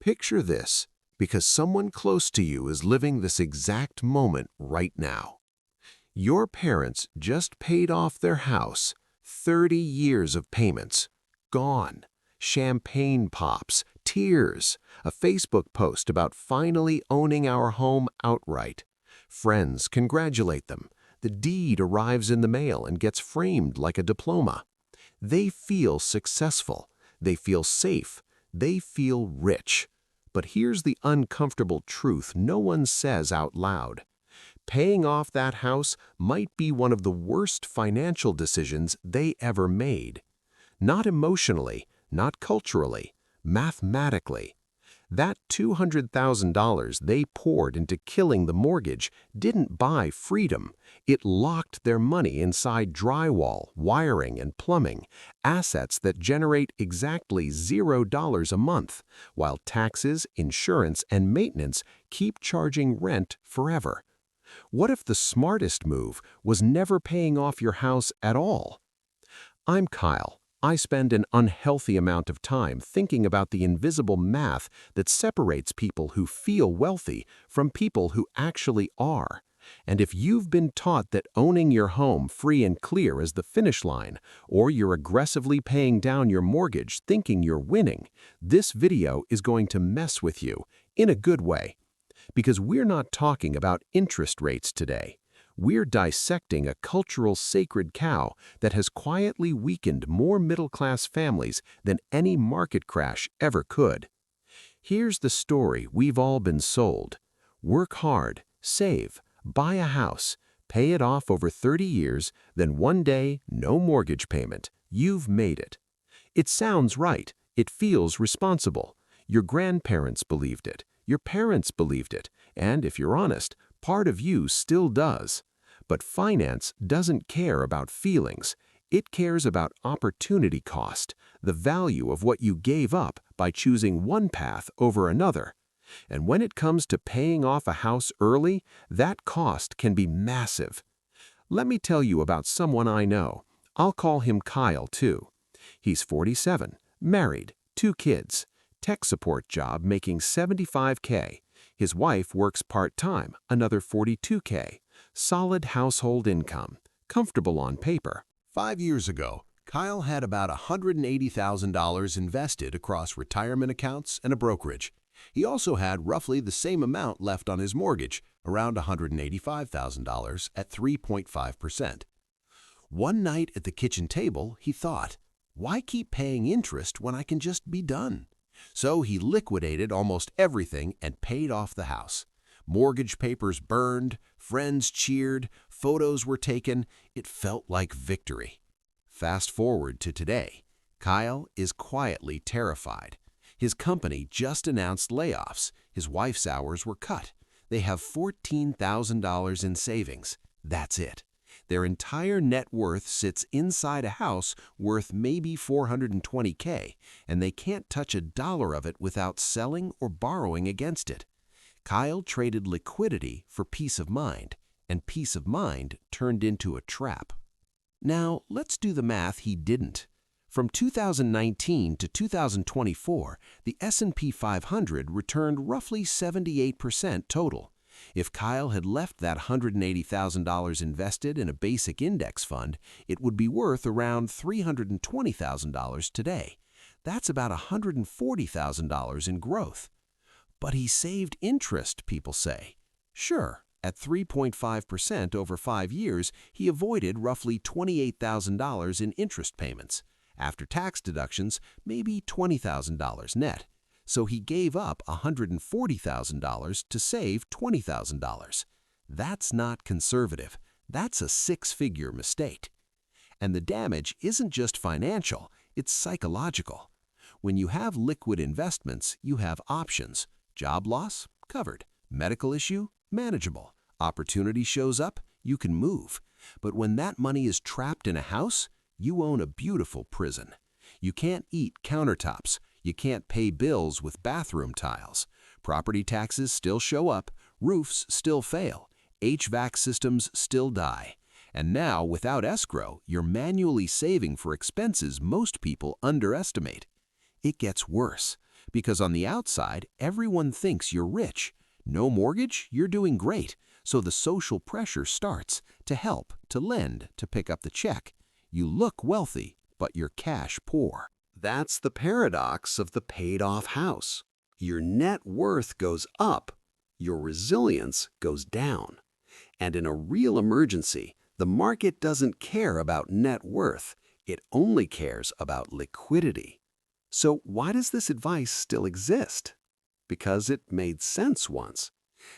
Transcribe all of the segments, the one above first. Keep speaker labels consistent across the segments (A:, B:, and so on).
A: Picture this, because someone close to you is living this exact moment right now. Your parents just paid off their house, 30 years of payments, gone. Champagne pops, tears, a Facebook post about finally owning our home outright. Friends congratulate them. The deed arrives in the mail and gets framed like a diploma. They feel successful. They feel safe. They feel rich. But here's the uncomfortable truth no one says out loud. Paying off that house might be one of the worst financial decisions they ever made. Not emotionally, not culturally, mathematically. That $200,000 they poured into killing the mortgage didn't buy freedom. It locked their money inside drywall, wiring, and plumbing, assets that generate exactly $0 a month, while taxes, insurance, and maintenance keep charging rent forever. What if the smartest move was never paying off your house at all? I'm Kyle. I spend an unhealthy amount of time thinking about the invisible math that separates people who feel wealthy from people who actually are. And if you've been taught that owning your home free and clear is the finish line, or you're aggressively paying down your mortgage thinking you're winning, this video is going to mess with you, in a good way. Because we're not talking about interest rates today. We're dissecting a cultural sacred cow that has quietly weakened more middle-class families than any market crash ever could. Here's the story we've all been sold. Work hard, save, buy a house, pay it off over 30 years, then one day, no mortgage payment. You've made it. It sounds right. It feels responsible. Your grandparents believed it. Your parents believed it. And if you're honest, part of you still does. But finance doesn't care about feelings. It cares about opportunity cost, the value of what you gave up by choosing one path over another. And when it comes to paying off a house early, that cost can be massive. Let me tell you about someone I know. I'll call him Kyle too. He's 47, married, 2 kids, tech support job making $75K. His wife works part-time, another $42K. Solid household income, comfortable on paper.
B: 5 years ago, Kyle had about $180,000 invested across retirement accounts and a brokerage. He also had roughly the same amount left on his mortgage, around $185,000 at 3.5%. One night at the kitchen table, he thought, why keep paying interest when I can just be done? So he liquidated almost everything and paid off the house. Mortgage papers burned, friends cheered, photos were taken. It felt like victory. Fast forward to today. Kyle is quietly terrified. His company just announced layoffs. His wife's hours were cut. They have $14,000 in savings. That's it. Their entire net worth sits inside a house worth maybe $420K, and they can't touch a dollar of it without selling or borrowing against it. Kyle traded liquidity for peace of mind, and peace of mind turned into a trap. Now, let's do the math he didn't. From 2019 to 2024, the S&P 500 returned roughly 78% total. If Kyle had left that $180,000 invested in a basic index fund, it would be worth around $320,000 today. That's about $140,000 in growth. But he saved interest, people say. Sure, at 3.5% over 5 years, he avoided roughly $28,000 in interest payments. After tax deductions, maybe $20,000 net. So he gave up $140,000 to save $20,000. That's not conservative. That's a 6-figure mistake. And the damage isn't just financial, it's psychological. When you have liquid investments, you have options. Job loss? Covered. Medical issue? Manageable. Opportunity shows up? You can move. But when that money is trapped in a house, you own a beautiful prison. You can't eat countertops. You can't pay bills with bathroom tiles. Property taxes still show up, roofs still fail, HVAC systems still die. And now, without escrow, you're manually saving for expenses most people underestimate. It gets worse. Because on the outside, everyone thinks you're rich. No mortgage, you're doing great. So the social pressure starts to help, to lend, to pick up the check. You look wealthy, but you're cash poor.
A: That's the paradox of the paid-off house. Your net worth goes up, your resilience goes down. And in a real emergency, the market doesn't care about net worth. It only cares about liquidity. So why does this advice still exist? Because it made sense once.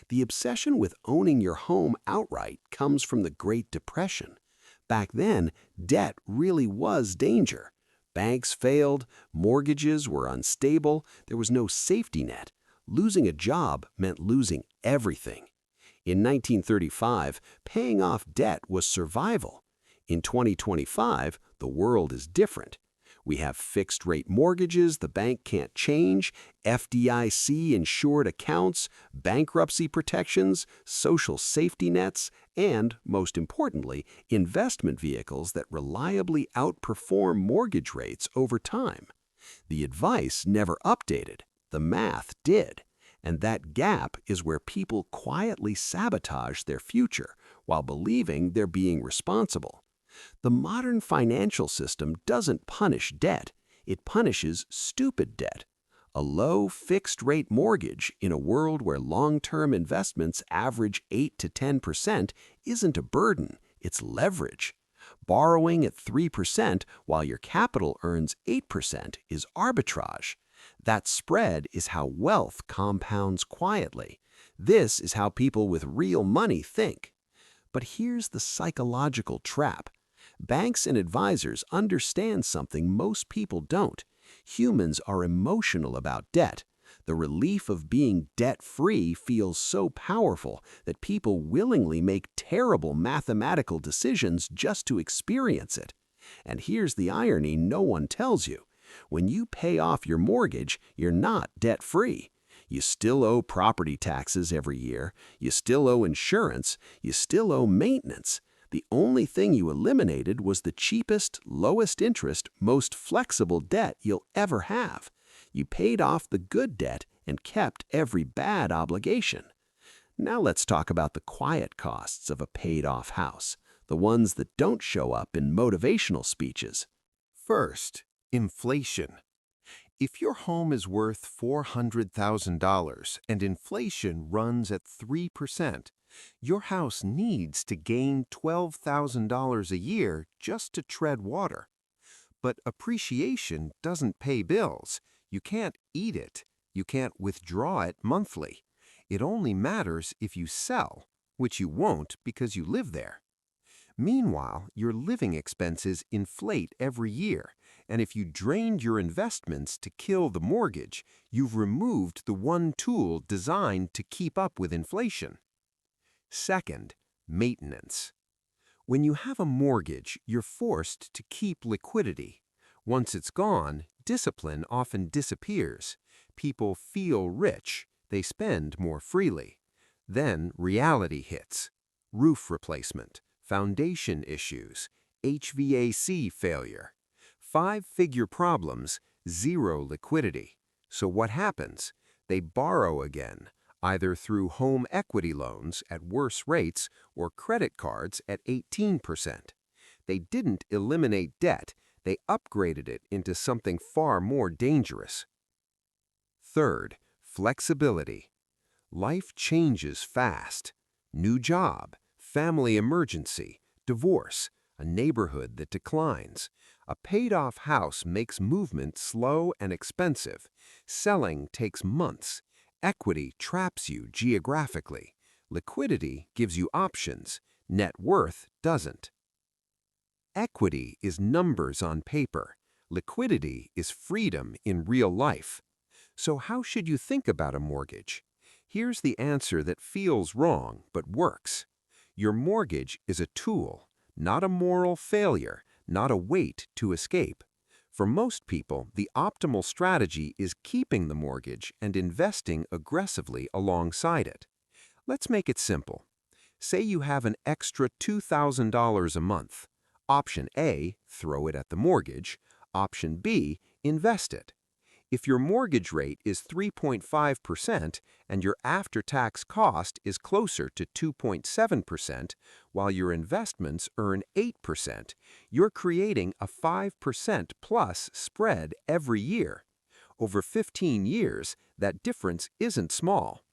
A: The obsession with owning your home outright comes from the Great Depression. Back then, debt really was danger. Banks failed, mortgages were unstable, there was no safety net. Losing a job meant losing everything. In 1935, paying off debt was survival. In 2025, the world is different. We have fixed-rate mortgages the bank can't change, FDIC-insured accounts, bankruptcy protections, social safety nets, and, most importantly, investment vehicles that reliably outperform mortgage rates over time. The advice never updated, the math did. And that gap is where people quietly sabotage their future while believing they're being responsible. The modern financial system doesn't punish debt, it punishes stupid debt. A low fixed-rate mortgage in a world where long-term investments average 8 to 10% isn't a burden, it's leverage. Borrowing at 3% while your capital earns 8% is arbitrage. That spread is how wealth compounds quietly. This is how people with real money think. But here's the psychological trap. Banks and advisors understand something most people don't. Humans are emotional about debt. The relief of being debt-free feels so powerful that people willingly make terrible mathematical decisions just to experience it. And here's the irony no one tells you. When you pay off your mortgage, you're not debt-free. You still owe property taxes every year, you still owe insurance, you still owe maintenance. The only thing you eliminated was the cheapest, lowest interest, most flexible debt you'll ever have. You paid off the good debt and kept every bad obligation. Now let's talk about the quiet costs of a paid-off house, the ones that don't show up in motivational speeches. First, inflation. If your home is worth $400,000 and inflation runs at 3%, your house needs to gain $12,000 a year just to tread water. But appreciation doesn't pay bills. You can't eat it. You can't withdraw it monthly. It only matters if you sell, which you won't because you live there. Meanwhile, your living expenses inflate every year, and if you drained your investments to kill the mortgage, you've removed the one tool designed to keep up with inflation. Second, maintenance. When you have a mortgage, you're forced to keep liquidity. Once it's gone, discipline often disappears. People feel rich, they spend more freely. Then reality hits. Roof replacement, foundation issues, HVAC failure. 5-figure problems, zero liquidity. So what happens? They borrow again, either through home equity loans at worse rates or credit cards at 18%. They didn't eliminate debt, they upgraded it into something far more dangerous. Third, flexibility. Life changes fast. New job, family emergency, divorce, a neighborhood that declines. A paid-off house makes movement slow and expensive. Selling takes months. Equity traps you geographically. Liquidity gives you options. Net worth doesn't. Equity is numbers on paper. Liquidity is freedom in real life. So how should you think about a mortgage? Here's the answer that feels wrong but works. Your mortgage is a tool, not a moral failure, not a weight to escape. For most people, the optimal strategy is keeping the mortgage and investing aggressively alongside it. Let's make it simple. Say you have an extra $2,000 a month. Option A, throw it at the mortgage. Option B, invest it.
C: If your mortgage rate is 3.5% and your after-tax cost is closer to 2.7%, while your investments earn 8%, you're creating a 5% plus spread every year. Over 15 years, that difference isn't small.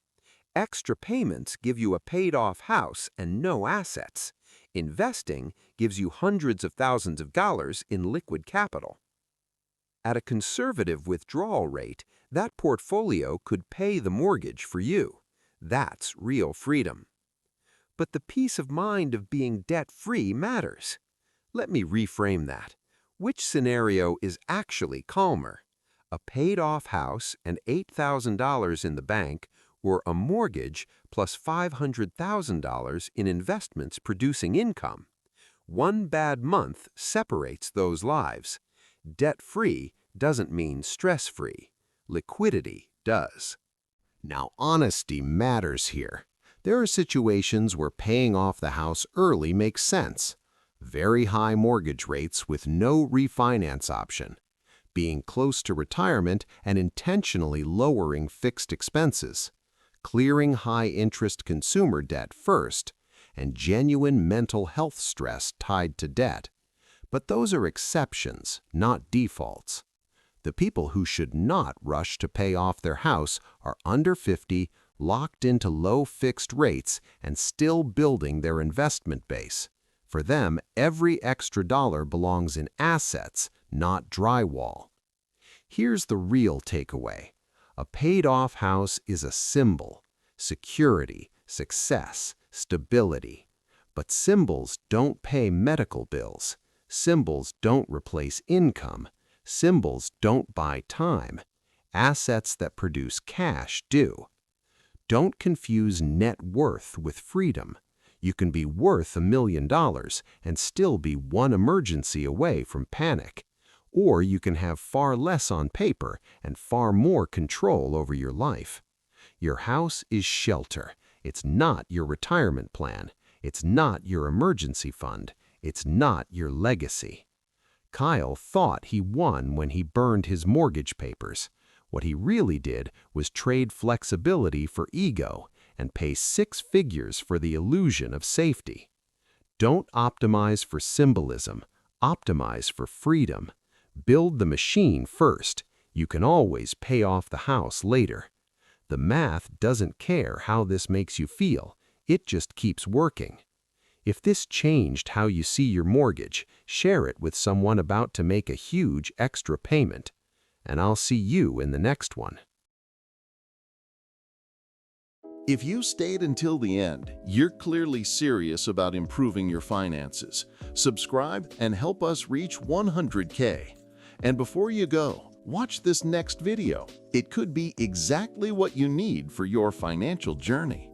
C: Extra payments give you a paid-off house and no assets. Investing gives you hundreds of thousands of dollars in liquid capital. At a conservative withdrawal rate, that portfolio could pay the mortgage for you. That's real freedom. But the peace of mind of being debt-free matters. Let me reframe that. Which scenario is actually calmer? A paid-off house and $8,000 in the bank, or a mortgage plus $500,000 in investments producing income? One bad month separates those lives. Debt-free doesn't mean stress-free. Liquidity does.
A: Now, honesty matters here. There are situations where paying off the house early makes sense. Very high mortgage rates with no refinance option. Being close to retirement and intentionally lowering fixed expenses. Clearing high-interest consumer debt first, and genuine mental health stress tied to debt. But those are exceptions, not defaults. The people who should not rush to pay off their house are under 50, locked into low fixed rates, and still building their investment base. For them, every extra dollar belongs in assets, not drywall. Here's the real takeaway. A paid-off house is a symbol: security, success, stability. But symbols don't pay medical bills. Symbols don't replace income. Symbols don't buy time. Assets that produce cash do. Don't confuse net worth with freedom. You can be worth $1 million and still be one emergency away from panic. Or you can have far less on paper and far more control over your life. Your house is shelter. It's not your retirement plan. It's not your emergency fund. It's not your legacy. Kyle thought he won when he burned his mortgage papers. What he really did was trade flexibility for ego and pay 6 figures for the illusion of safety. Don't optimize for symbolism. Optimize for freedom. Build the machine first. You can always pay off the house later. The math doesn't care how this makes you feel. It just keeps working. If this changed how you see your mortgage, share it with someone about to make a huge extra payment. And I'll see you in the next one.
D: If you stayed until the end, you're clearly serious about improving your finances. Subscribe and help us reach 100K. And before you go, watch this next video. It could be exactly what you need for your financial journey.